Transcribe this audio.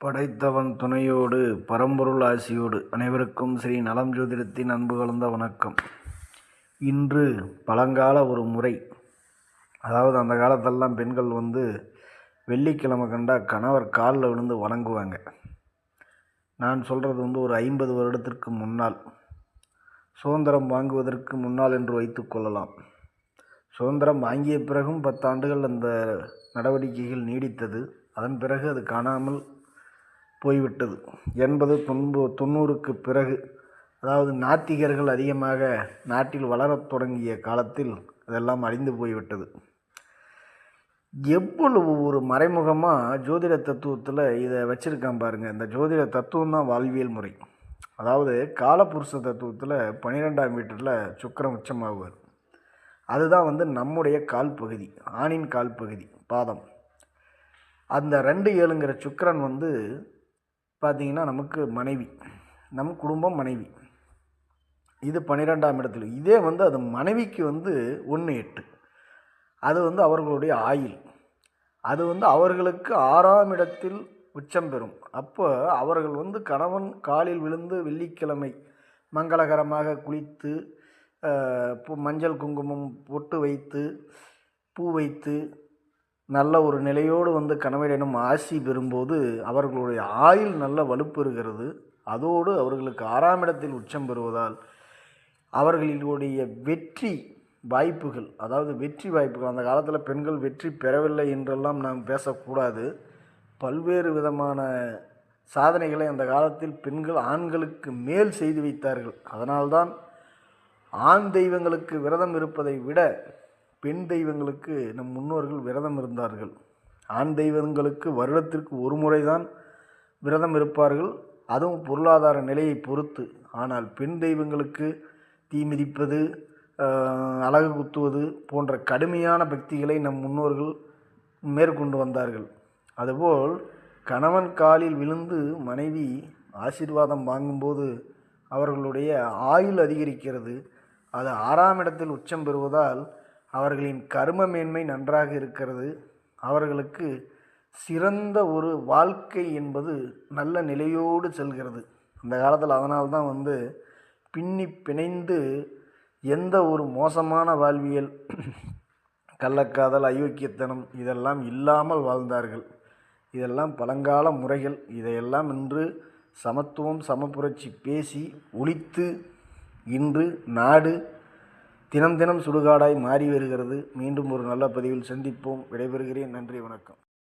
படைத்தவன் துணையோடு பரம்பொருள் ஆசியோடு அனைவருக்கும் ஸ்ரீ நலம் ஜோதிடத்தின் அன்பு கலந்த வணக்கம். இன்று பழங்கால ஒரு முறை, அதாவது அந்த காலத்தெல்லாம் பெண்கள் வெள்ளிக்கிழமை கண்டா கணவர் காலில் விழுந்து வணங்குவாங்க. நான் சொல்கிறது ஒரு 50 வருடத்திற்கு முன்னால், சுதந்திரம் வாங்குவதற்கு முன்னால் என்று வைத்து கொள்ளலாம். சுதந்திரம் வாங்கிய பிறகும் 10 ஆண்டுகள் அந்த நடவடிக்கைகள் நீடித்தது. அதன் பிறகு அது காணாமல் போய்விட்டது. 80-90க்கு பிறகு, அதாவது நாத்திகர்கள் அதிகமாக நாட்டில் வளரத் தொடங்கிய காலத்தில் அதெல்லாம் அழிந்து போய்விட்டது. எவ்வளவு ஒரு மறைமுகமாக ஜோதிட தத்துவத்தில் இதை வச்சுருக்கான் பாருங்கள். இந்த ஜோதிட தத்துவம் தான் வாழ்வியல் முறை. அதாவது காலபுருஷ தத்துவத்தில் 12ஆம் வீட்டில் சுக்கிரன் உச்சமாகுவார். அதுதான் நம்முடைய கால் பகுதி, ஆணின் கால் பகுதி, பாதம். அந்த 2-7ங்கிற சுக்கிரன் பார்த்திங்கன்னா நமக்கு மனைவி, நம் குடும்பம் மனைவி. இது 12ஆம் இடத்துல. இதே அது மனைவிக்கு 1-8. அது அவர்களுடைய ஆயுள். அது அவர்களுக்கு 6ஆம் இடத்தில் உச்சம் பெறும். அப்போ அவர்கள் கணவன் காலில் விழுந்து வெள்ளிக்கிழமை மங்களகரமாக குளித்து மஞ்சள் குங்குமம் பொட்டு வைத்து பூ வைத்து நல்ல ஒரு நிலையோடு கணவனிடம் ஆசி பெறும்போது அவர்களுடைய ஆயுள் நல்ல வலுப்பெறுகிறது. அதோடு அவர்களுக்கு 6ஆம் இடத்தில் உச்சம் பெறுவதால் அவர்களுடைய வெற்றி வாய்ப்புகள், அதாவது வெற்றி வாய்ப்புகள், அந்த காலத்தில் பெண்கள் வெற்றி பெறவில்லை என்றெல்லாம் நாம் பேசக்கூடாது. பல்வேறு விதமான சாதனைகளை அந்த காலத்தில் பெண்கள் ஆண்களுக்கு மேல் செய்து வைத்தார்கள். அதனால்தான் ஆண் தெய்வங்களுக்கு விரதம் இருப்பதை விட பெண் தெய்வங்களுக்கு நம் முன்னோர்கள் விரதம் இருந்தார்கள். ஆண் தெய்வங்களுக்கு வருடத்திற்கு ஒரு முறை தான் விரதம் இருப்பார்கள், அதுவும் பொருளாதார நிலையை பொறுத்து. ஆனால் பெண் தெய்வங்களுக்கு தீ மிதிப்பது, அலகு குத்துவது போன்ற கடுமையான பக்திகளை நம் முன்னோர்கள் மேற்கொண்டு வந்தார்கள். அதுபோல் கணவன் காலில் விழுந்து மனைவி ஆசீர்வாதம் வாங்கும்போது அவர்களுடைய ஆயுள் அதிகரிக்கிறது. அது 6ஆம் இடத்தில் உச்சம் பெறுவதால் அவர்களின் கர்ம மேன்மை நன்றாக இருக்கிறது. அவர்களுக்கு சிறந்த ஒரு வாழ்க்கை என்பது நல்ல நிலையோடு செல்கிறது அந்த காலத்தில். அதனால்தான் பின்னி பிணைந்து எந்த ஒரு மோசமான வாழ்வியல், கள்ளக்காதல், அயோக்கியத்தனம் இதெல்லாம் இல்லாமல் வாழ்ந்தார்கள். இதெல்லாம் பழங்கால முறைகள். இதையெல்லாம் இன்று சமத்துவம் சமப்புரட்சி பேசி ஒழித்து இன்று நாடு தினம் தினம் சுடுகாடாய் மாறி வருகிறது. மீண்டும் ஒரு நல்ல பதிவில் சந்திப்போம். விடைபெறுகிறேன். நன்றி, வணக்கம்.